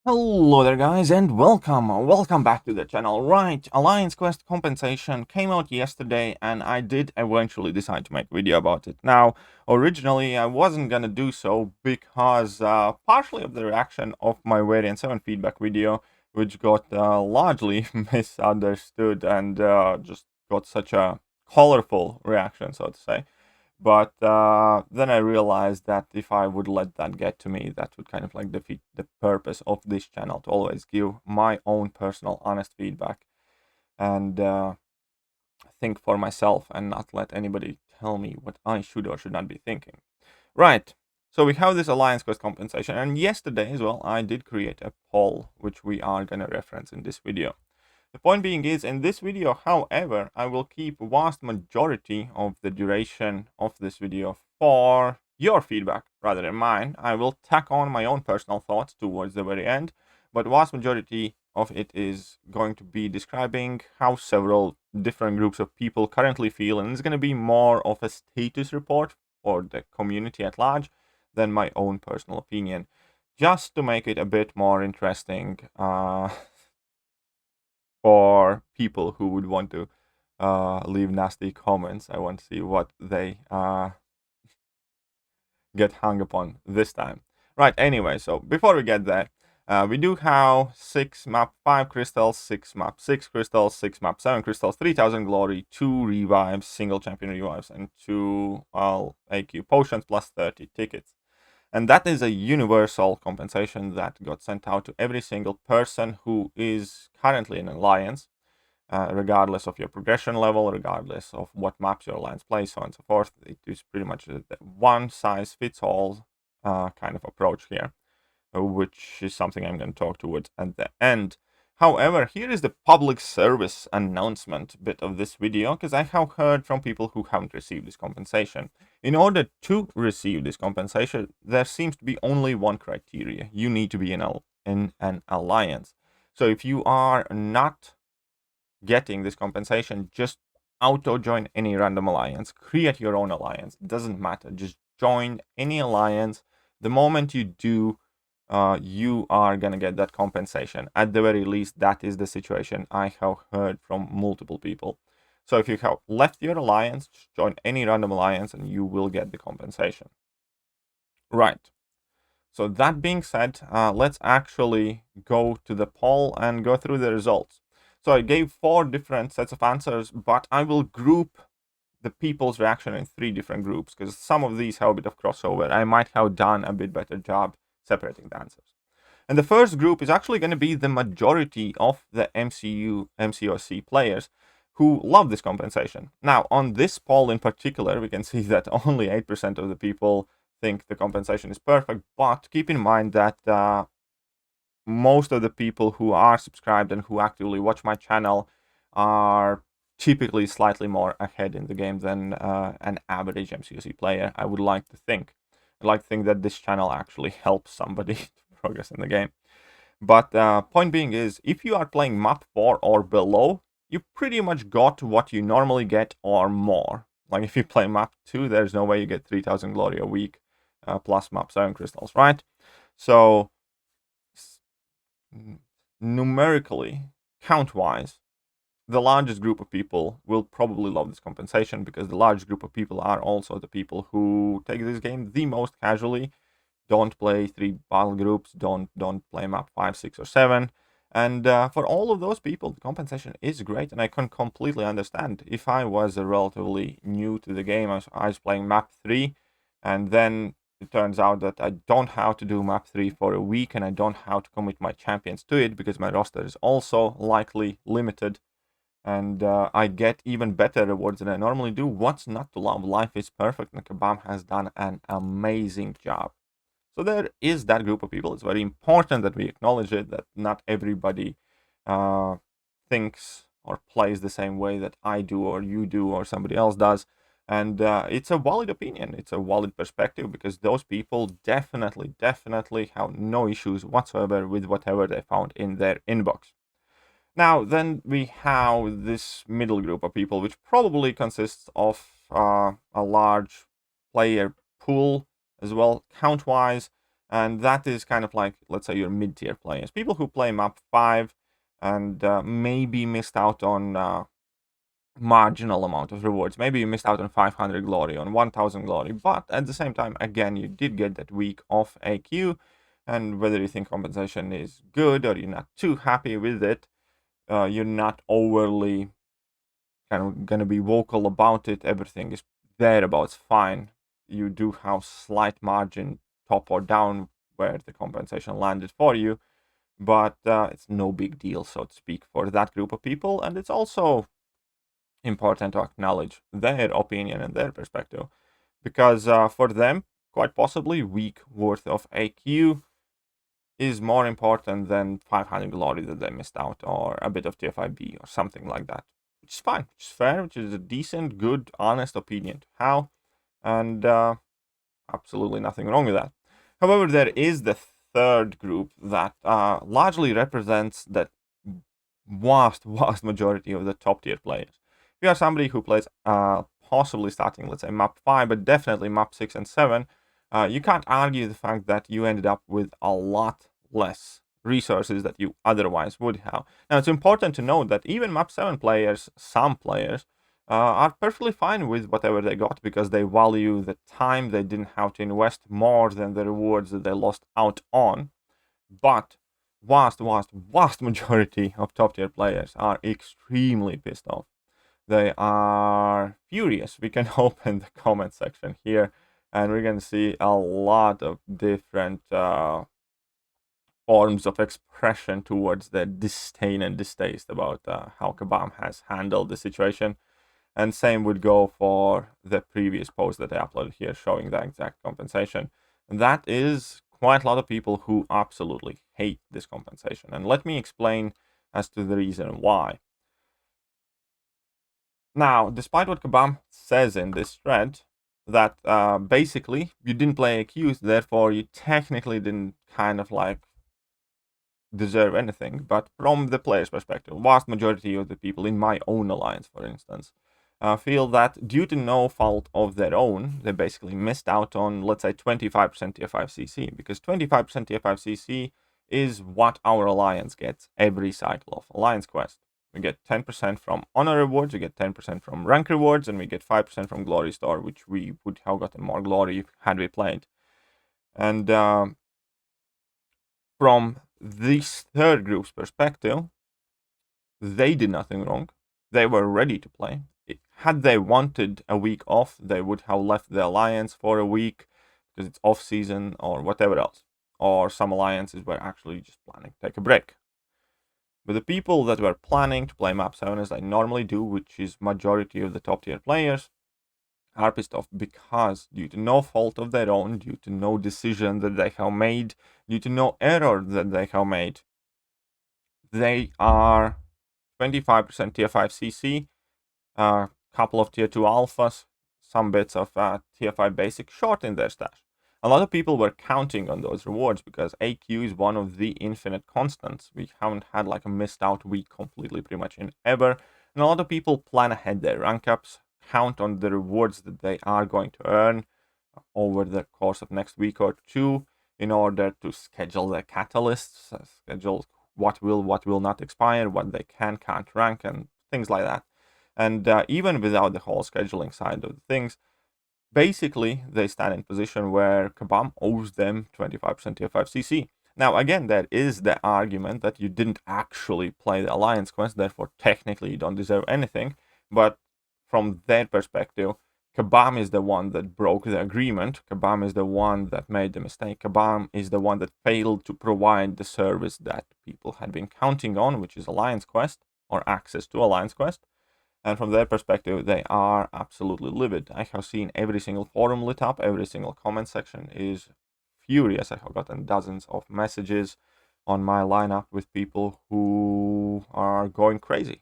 Hello there guys and welcome back to the channel. Right, Alliance Quest compensation came out yesterday and I did eventually decide to make a video about it. Now, originally I wasn't gonna do so because partially of the reaction of my Variant 7 feedback video, which got largely misunderstood and just got such a colorful reaction, so to say. But then I realized that if I would let that get to me, that would kind of like defeat the purpose of this channel to always give my own personal, honest feedback and think for myself and not let anybody tell me what I should or should not be thinking. Right. So we have this Alliance Quest compensation, and yesterday as well, I did create a poll which we are gonna reference in this video. The point being is, in this video, however, I will keep vast majority of the duration of this video for your feedback rather than mine. I will tack on my own personal thoughts towards the very end, but vast majority of it is going to be describing how several different groups of people currently feel, and it's going to be more of a status report for the community at large than my own personal opinion, just to make it a bit more interesting for people who would want to leave nasty comments. I want to see what they get hung upon this time. Right, anyway, so before we get there, we do have 6 map 5 crystals, 6 map 6 crystals, 6 map 7 crystals, 3000 glory, 2 revives, single champion revives, and 2 AQ potions plus 30 tickets. And that is a universal compensation that got sent out to every single person who is currently in Alliance, regardless of your progression level, regardless of what maps your Alliance plays, so on and so forth. It is pretty much a one-size-fits-all kind of approach here, which is something I'm going to talk towards at the end. However, here is the public service announcement bit of this video, because I have heard from people who haven't received this compensation. In order to receive this compensation, there seems to be only one criteria. You need to be in an alliance. So if you are not getting this compensation, just auto join any random alliance, create your own alliance. It doesn't matter, just join any alliance. The moment you do, you are gonna get that compensation. At the very least, that is the situation I have heard from multiple people. So if you have left your alliance, join any random alliance and you will get the compensation. Right. So that being said, let's actually go to the poll and go through the results. So I gave 4 different sets of answers, but I will group the people's reaction in 3 different groups because some of these have a bit of crossover. I might have done a bit better job separating the answers. And the first group is actually going to be the majority of the MCOC players who love this compensation. Now, on this poll in particular, we can see that only 8% of the people think the compensation is perfect, but keep in mind that most of the people who are subscribed and who actively watch my channel are typically slightly more ahead in the game than an average MCOC player. I would like to think. I'd like to think that this channel actually helps somebody to progress in the game. But point being is, if you are playing map 4 or below, you pretty much got what you normally get or more. Like if you play map 2, there's no way you get 3000 glory a week plus map 7 crystals, right? So numerically, count-wise, the largest group of people will probably love this compensation because the largest group of people are also the people who take this game the most casually, don't play 3 battle groups, don't play map 5, 6, or 7. And for all of those people, the compensation is great, and I can completely understand. If I was relatively new to the game, I was playing map 3, and then it turns out that I don't have to do map 3 for a week, and I don't have to commit my champions to it because my roster is also likely limited, and I get even better rewards than I normally do. What's not to love? Life is perfect, and Kabam has done an amazing job. So there is that group of people. It's very important that we acknowledge it, that not everybody thinks or plays the same way that I do or you do or somebody else does. And it's a valid opinion. It's a valid perspective because those people definitely have no issues whatsoever with whatever they found in their inbox. Now, then we have this middle group of people, which probably consists of a large player pool as well, count-wise, And that is kind of like, let's say, your mid-tier players. People who play map 5 and maybe missed out on marginal amount of rewards. Maybe you missed out on 500 glory, on 1000 glory, but at the same time, again, you did get that week off AQ, and whether you think compensation is good or you're not too happy with it, you're not overly kind of gonna be vocal about it. Everything is thereabouts fine. You do have slight margin top or down where the compensation landed for you, but it's no big deal, so to speak, for that group of people. And it's also important to acknowledge their opinion and their perspective, because for them, quite possibly, week worth of AQ is more important than 500 glory that they missed out, or a bit of TFIB or something like that, which is fine, which is fair, which is a decent, good, honest opinion to have, and absolutely nothing wrong with that. However, there is the third group that largely represents that vast majority of the top tier players. If you are somebody who plays possibly starting, let's say, map 5, but definitely map 6 and 7, you can't argue the fact that you ended up with a lot less resources that you otherwise would have. Now, it's important to note that even map 7 players, some players, are perfectly fine with whatever they got, because they value the time they didn't have to invest more than the rewards that they lost out on. But vast majority of top tier players are extremely pissed off. They are furious. We can open the comment section here, and we're going to see a lot of different forms of expression towards their disdain and distaste about how Kabam has handled the situation. And same would go for the previous post that I uploaded here showing the exact compensation. And that is quite a lot of people who absolutely hate this compensation. And let me explain as to the reason why. Now, despite what Kabam says in this thread, that basically you didn't play AQs, therefore you technically didn't kind of like deserve anything. But from the player's perspective, vast majority of the people in my own alliance, for instance, feel that due to no fault of their own, they basically missed out on, let's say, 25% TF5 CC, because 25% TF5 CC is what our alliance gets every cycle of Alliance Quest. We get 10% from honor rewards, we get 10% from rank rewards, and we get 5% from glory store, which we would have gotten more glory had we played. And from this third group's perspective, they did nothing wrong. They were ready to play. Had they wanted a week off, they would have left the alliance for a week because it's off season or whatever else. Or some alliances were actually just planning to take a break. But the people that were planning to play map 7 as they normally do, which is majority of the top tier players, are pissed off because due to no fault of their own, due to no decision that they have made, due to no error that they have made, they are 25% tier 5 CC, a couple of tier 2 alphas, some bits of tier 5 basic short in their stash. A lot of people were counting on those rewards because AQ is one of the infinite constants. We haven't had like a missed out week completely pretty much in ever. And a lot of people plan ahead their rank ups, count on the rewards that they are going to earn over the course of next week or two in order to schedule their catalysts, schedule what will not expire, what they can't rank, and things like that. And even without the whole scheduling side of things, basically they stand in position where Kabam owes them 25% tier 5 CC. Now, again, there is the argument that you didn't actually play the Alliance Quest, therefore technically you don't deserve anything. But from their perspective, Kabam is the one that broke the agreement. Kabam is the one that made the mistake. Kabam is the one that failed to provide the service that people had been counting on, which is Alliance Quest, or access to Alliance Quest. And from their perspective, they are absolutely livid. I have seen every single forum lit up, every single comment section is furious. I have gotten dozens of messages on my lineup with people who are going crazy.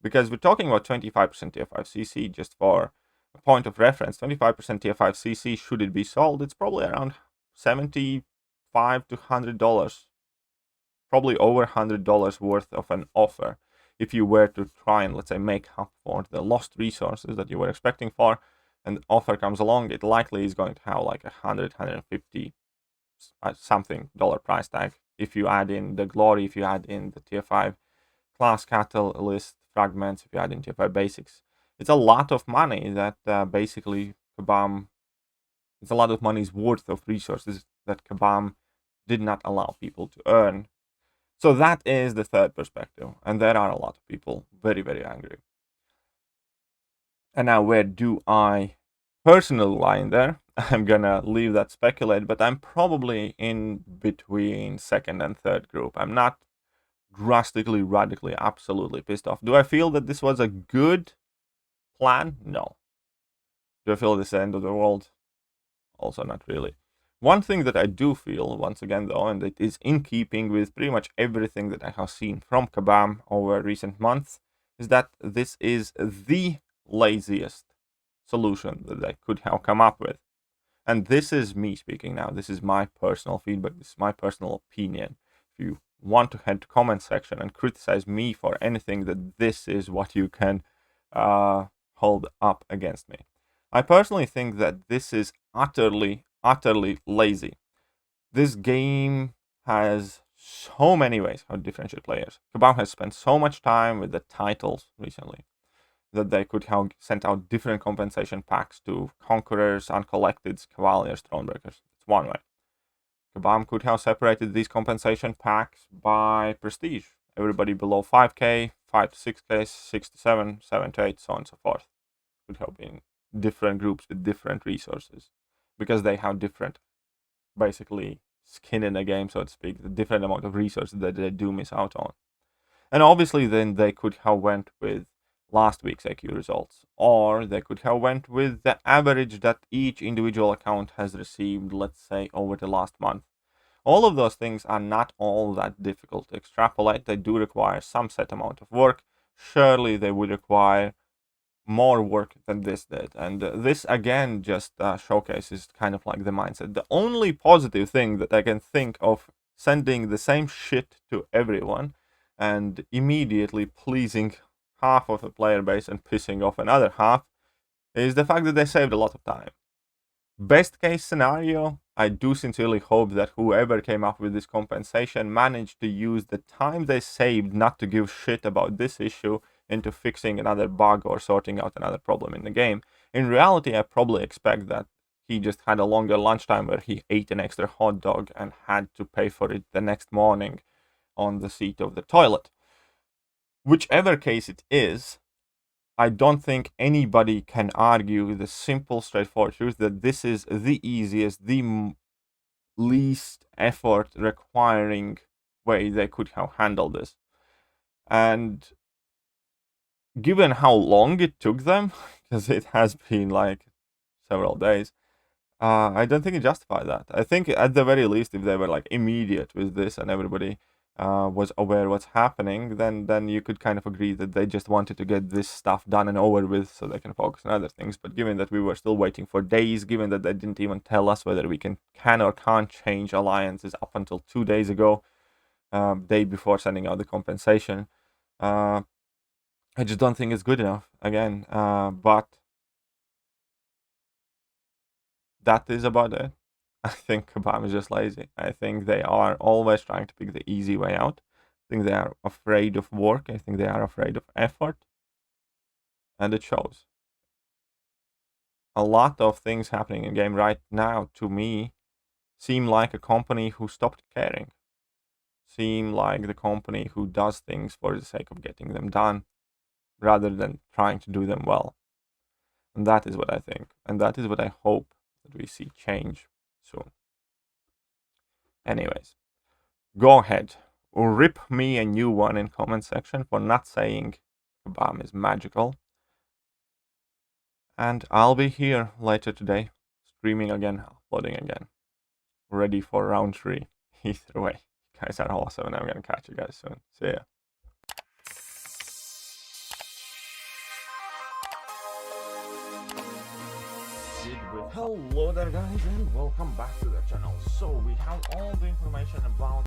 Because we're talking about 25% tier 5 CC, just for a point of reference. 25% tier 5 CC, should it be sold, it's probably around $75 to $100. Probably over $100 worth of an offer. If you were to try and, let's say, make up for the lost resources that you were expecting for, and the offer comes along, it likely is going to have like 100, 150 something dollar price tag. If you add in the glory, if you add in the tier 5 class catalyst fragments, if you add in tier 5 basics, it's a lot of money that basically Kabam, it's a lot of money's worth of resources that Kabam did not allow people to earn. So that is the third perspective, and there are a lot of people very, very angry. And now, where do I personally lie in there? I'm gonna leave that speculate, but I'm probably in between second and third group. I'm not drastically, radically, absolutely pissed off. Do I feel that this was a good plan? No. Do I feel this is the end of the world? Also not really. One thing that I do feel, once again though, and it is in keeping with pretty much everything that I have seen from Kabam over recent months, is that this is the laziest solution that they could have come up with. And this is me speaking now. This is my personal feedback. This is my personal opinion. If you want to head to comment section and criticize me for anything, that this is what you can hold up against me. I personally think that this is utterly lazy. This game has so many ways how to differentiate players. Kabam has spent so much time with the titles recently that they could have sent out different compensation packs to Conquerors, Uncollecteds, Cavaliers, Thronebreakers. That's one way. Kabam could have separated these compensation packs by prestige. Everybody below 5k, 5 to 6k, 6 to 7, 7 to 8, so on and so forth. Could have been different groups with different resources, because they have different, basically, skin in the game, so to speak, the different amount of resources that they do miss out on. And obviously then they could have went with last week's AQ results, or they could have went with the average that each individual account has received, let's say, over the last month. All of those things are not all that difficult to extrapolate. They do require some set amount of work. Surely they would require more work than this did, and this again just showcases kind of like the mindset. The only positive thing that I can think of sending the same shit to everyone and immediately pleasing half of the player base and pissing off another half is the fact that they saved a lot of time. Best case scenario, I do sincerely hope that whoever came up with this compensation managed to use the time they saved not to give shit about this issue into fixing another bug or sorting out another problem in the game. In reality, I probably expect that he just had a longer lunchtime where he ate an extra hot dog and had to pay for it the next morning on the seat of the toilet. Whichever case it is, I don't think anybody can argue the simple, straightforward truth that this is the easiest, the least effort requiring way they could have handled this. And given how long it took them, because it has been like several days, I don't think it justified that. I think at the very least, if they were like immediate with this and everybody was aware what's happening, then you could kind of agree that they just wanted to get this stuff done and over with so they can focus on other things. But given that we were still waiting for days, given that they didn't even tell us whether we can or can't change alliances up until 2 days ago, day before sending out the compensation, I just don't think it's good enough, again, but that is about it. I think Kabam is just lazy. I think they are always trying to pick the easy way out. I think they are afraid of work. I think they are afraid of effort. And it shows. A lot of things happening in game right now, to me, seem like a company who stopped caring. Seem like the company who does things for the sake of getting them done, rather than trying to do them well. And that is what I think. And that is what I hope that we see change soon. Anyways, go ahead. Rip me a new one in comment section for not saying Kabam is magical. And I'll be here later today, streaming again, uploading again. Ready for round 3. Either way, you guys are awesome, and I'm gonna catch you guys soon. See ya. Hello there guys, and welcome back to the channel. So we have all the information about